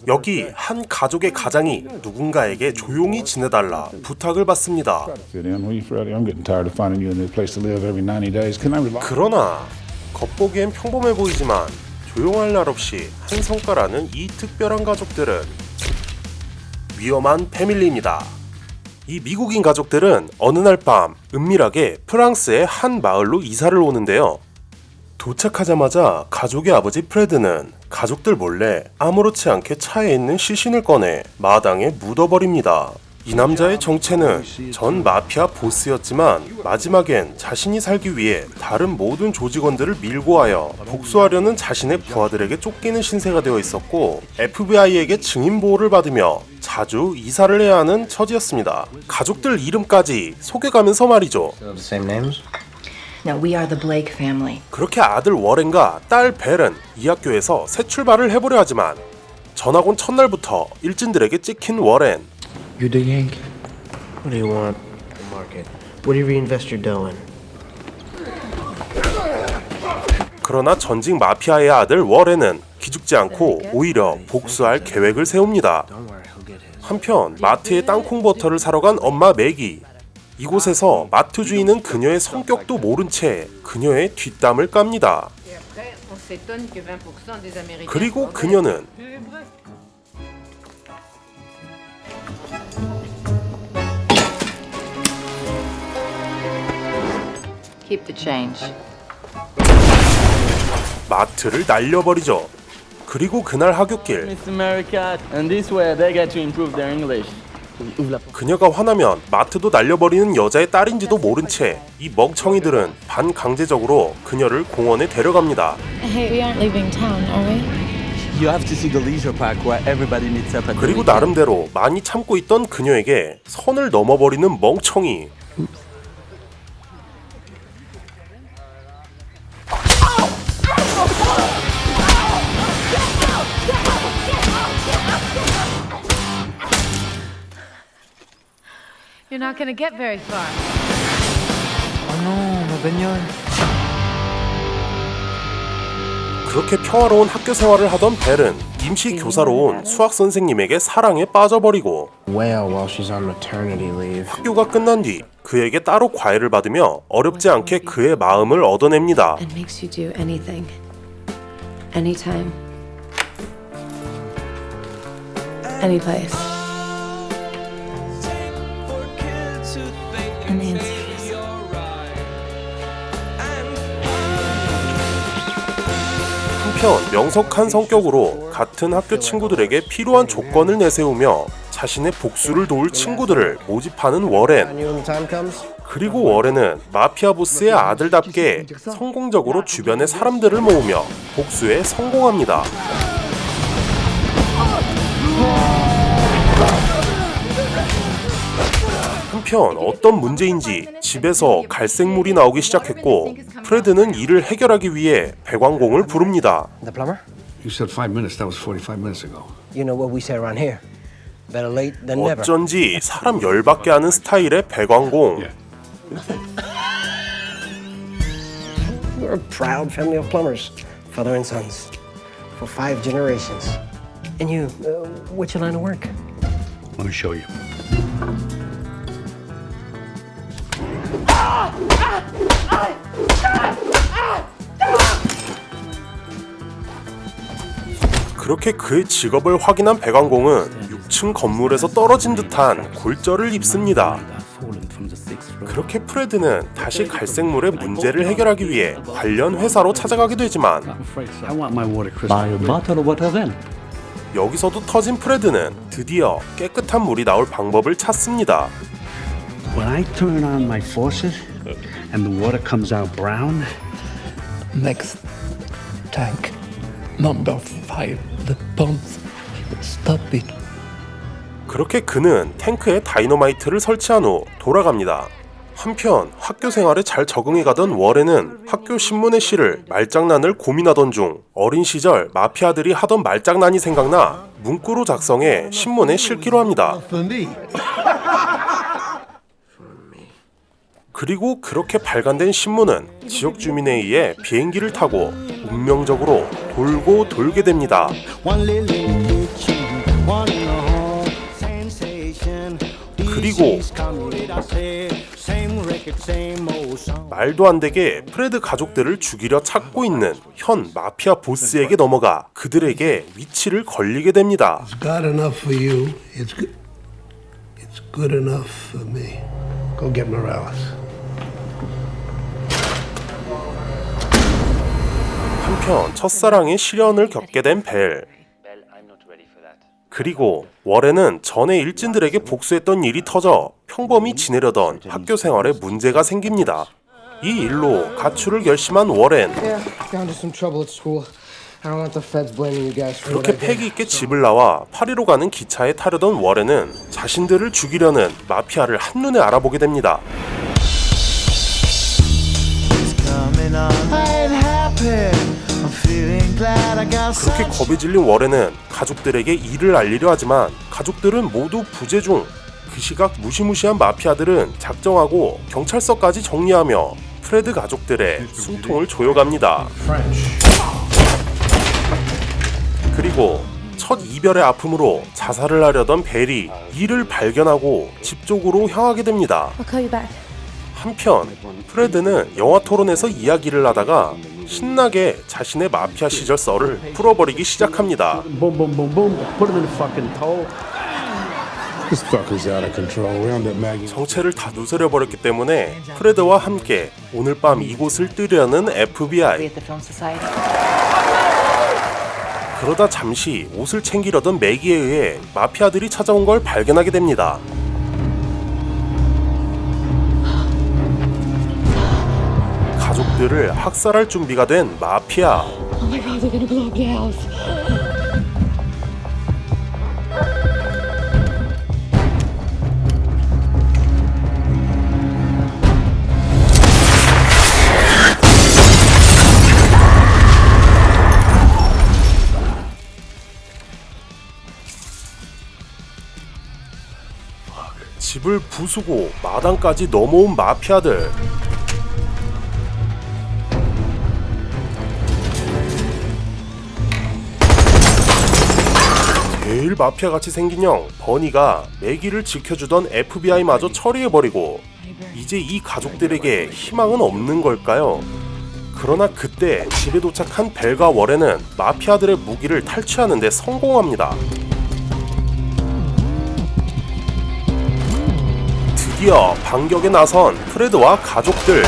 여기 한 가족의 가장이 누군가에게 조용히 지내달라 부탁을 받습니다. 그러나 겉보기엔 평범해 보이지만 조용할 날 없이 한 성과라는 이 특별한 가족들은 위험한 패밀리입니다. 이 미국인 가족들은 어느 날 밤 은밀하게 프랑스의 한 마을로 이사를 오는데요. 도착하자마자 가족의 아버지 프레드는 가족들 몰래 아무렇지 않게 차에 있는 시신을 꺼내 마당에 묻어버립니다. 이 남자의 정체는 전 마피아 보스였지만 마지막엔 자신이 살기 위해 다른 모든 조직원들을 밀고 하여 복수하려는 자신의 부하들에게 쫓기는 신세가 되어 있었고 FBI에게 증인 보호를 받으며 자주 이사를 해야 하는 처지였습니다. 가족들 이름까지 속여가면서 말이죠. No, we are the Blake family. 그렇게 아들 워렌과 딸 벨은 이 학교에서 새 출발을 해보려 하지만 전학 온 첫날부터 일진들에게 찍힌 워렌. You the Yank? What do you want? The market. What do you reinvest your dough in? 그러나 전직 마피아의 아들 워렌은 기죽지 않고 오히려 복수할 계획을 세웁니다. 한편 마트에 땅콩 버터를 사러 간 엄마 맥이. 이곳에서 마트 주인은 그녀의 성격도 모른 채 그녀의 뒷담을 깝니다. 그리고 그녀는 Keep the change. 마트를 날려버리죠. 그리고 그날 하굣길 Miss America, and this way they get to improve their English. 그녀가 화나면 마트도 날려버리는 여자의 딸인지도 모른 채 이 멍청이들은 반강제적으로 그녀를 공원에 데려갑니다. Hey, we aren't leaving town, are we? You have to see the leisure park where everybody meets up at the 그리고 weekend. 나름대로 많이 참고 있던 그녀에게 선을 넘어버리는 멍청이. You're not gonna get very far. 그렇게 평화로운 학교 생활을 하던 벨은 임시 교사로 온 수학 선생님에게 사랑에 빠져버리고 Well, while she's on maternity leave. 학교가 끝난 뒤 그에게 따로 과외를 받으며 어렵지 않게 그의 마음을 얻어냅니다. And makes you do anything, anytime, any place. And the answer is 한편 명석한 성격으로 같은 학교 친구들에게 필요한 조건을 내세우며 자신의 복수를 도울 친구들을 모집하는 워렌. I knew when the time comes. 그리고 워렌은 마피아 보스의 아들답게 성공적으로 주변의 사람들을 모으며 복수에 성공합니다. 한편 어떤 문제인지 집에서 갈색물이 나오기 시작했고 프레드는 이를 해결하기 위해 배관공을 부릅니다. The plumber? You said 5 minutes. That was 45 minutes ago. You know what we say around here. Better late than never. 어쩐지 사람 열받게 하는 스타일의 배관공. We're a proud family of plumbers, father and sons, for 5 generations. And you, what's your line of work? Let me show you. 그렇게 그의 직업을 확인한 배관공은 6층 건물에서 떨어진 듯한 골절을 입습니다. 그렇게 프레드는 다시 갈색물의 문제를 해결하기 위해 관련 회사로 찾아가게 되지만 I want my water crystal. Buy a bottle of water then. 여기서도 터진 프레드는 드디어 깨끗한 물이 나올 방법을 찾습니다. When I turn on my faucet and the water comes out brown, Next tank, number 5. The pumps. Stop it. 그렇게 그는 탱크에 다이너마이트를 설치한 후 돌아갑니다. 한편 학교 생활에 잘 적응해가던 워렌은 학교 신문의 시를 말장난을 고민하던 중 어린 시절 마피아들이 하던 말장난이 생각나 문구로 작성해 신문에 실기로 합니다. 그리고 그렇게 발간된 신문은 지역 주민에 의해 비행기를 타고 운명적으로 돌고 돌게 됩니다. One little 그리고 말도 안 되게 프레드 가족들을 죽이려 찾고 있는 현 마피아 보스에게 넘어가 그들에게 위치를 걸리게 됩니다. It's God enough for you. It's good enough for me. Go get Morales. 한편 첫사랑의 시련을 겪게 된 벨. 그리고 월에는 전에 일진들에게 복수했던 일이 터져 평범히 지내려던 학교 생활에 문제가 생깁니다. 이 일로 가출을 결심한 워렌. 그렇게 패기 있게 집을 나와 파리로 가는 기차에 타려던 워렌은 자신들을 죽이려는 마피아를 한눈에 알아보게 됩니다. 그렇게 겁이 질린 워렌은 가족들에게 이를 알리려 하지만 가족들은 모두 부재 중. 그 시각 무시무시한 마피아들은 작정하고 경찰서까지 정리하며 프레드 가족들의 숨통을 조여갑니다. 그리고 첫 이별의 아픔으로 자살을 하려던 벨이 이를 발견하고 집 쪽으로 향하게 됩니다. I'll call you back. 한편 프레드는 영화 토론에서 이야기를 하다가 신나게 자신의 마피아 시절 썰을 풀어버리기 시작합니다. Boom, boom, boom, boom. Put him in the fucking toe. This fucker's out of control. Round up Maggie. 정체를 다 누설해버렸기 때문에 프레드와 함께 오늘 밤 이곳을 뜨려는 FBI. at the Film Society. 그러다 잠시 옷을 챙기려던 매기에 의해 마피아들이 찾아온 걸 발견하게 됩니다. 가족들을 학살할 준비가 된 마피아. Oh my God, they're gonna blow up the house. 집을 부수고 마당까지 넘어온 마피아들. 제일 마피아같이 생긴 형 버니가 매기를 지켜주던 FBI마저 처리해버리고 이제 이 가족들에게 희망은 없는 걸까요? 그러나 그때 집에 도착한 벨과 워렌은 마피아들의 무기를 탈취하는 데 성공합니다. 드디어 반격에 나선 프레드와 가족들.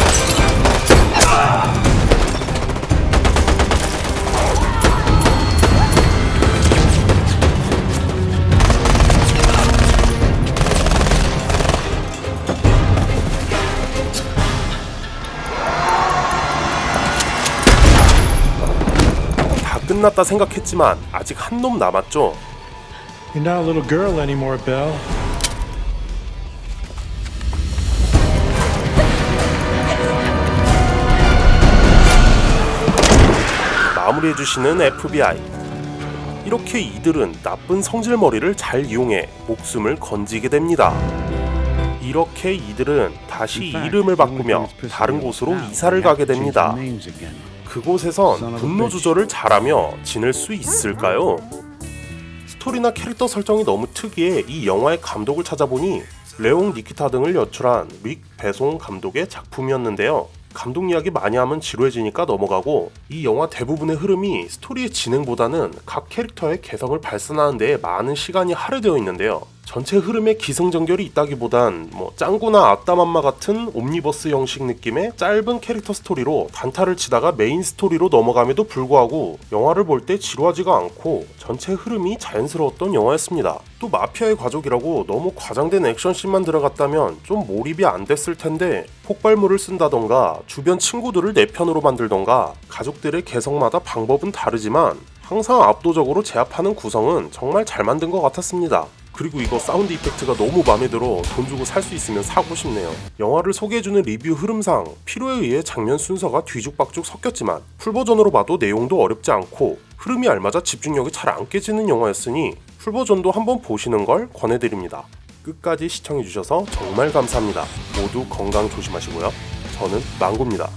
다 끝났다 생각했지만 아직 한 놈 남았죠. You're not a little girl anymore, Belle. 마무리해주시는 FBI. 이렇게 이들은 나쁜 성질머리를 잘 이용해 목숨을 건지게 됩니다. 이렇게 이들은 다시 이름을 바꾸며 다른 곳으로 이사를 가게 됩니다. 그곳에선 분노 조절을 잘하며 지낼 수 있을까요? 스토리나 캐릭터 설정이 너무 특이해 이 영화의 감독을 찾아보니 레옹 니키타 등을 연출한 릭 베송 감독의 작품이었는데요. 감독 이야기 많이 하면 지루해지니까 넘어가고 이 영화 대부분의 흐름이 스토리의 진행보다는 각 캐릭터의 개성을 발산하는 데 많은 시간이 할애되어 있는데요. 전체 흐름에 기승전결이 있다기보단 짱구나 아따맘마 같은 옴니버스 형식 느낌의 짧은 캐릭터 스토리로 단타를 치다가 메인 스토리로 넘어감에도 불구하고 영화를 볼 때 지루하지가 않고 전체 흐름이 자연스러웠던 영화였습니다. 또 마피아의 가족이라고 너무 과장된 액션씬만 들어갔다면 좀 몰입이 안 됐을 텐데 폭발물을 쓴다던가 주변 친구들을 내 편으로 만들던가 가족들의 개성마다 방법은 다르지만 항상 압도적으로 제압하는 구성은 정말 잘 만든 것 같았습니다. 그리고 이거 사운드 이펙트가 너무 마음에 들어 돈 주고 살 수 있으면 사고 싶네요. 영화를 소개해주는 리뷰 흐름상 필요에 의해 장면 순서가 뒤죽박죽 섞였지만 풀버전으로 봐도 내용도 어렵지 않고 흐름이 알맞아 집중력이 잘 안 깨지는 영화였으니 풀버전도 한번 보시는 걸 권해드립니다. 끝까지 시청해주셔서 정말 감사합니다. 모두 건강 조심하시고요. 저는 망고입니다.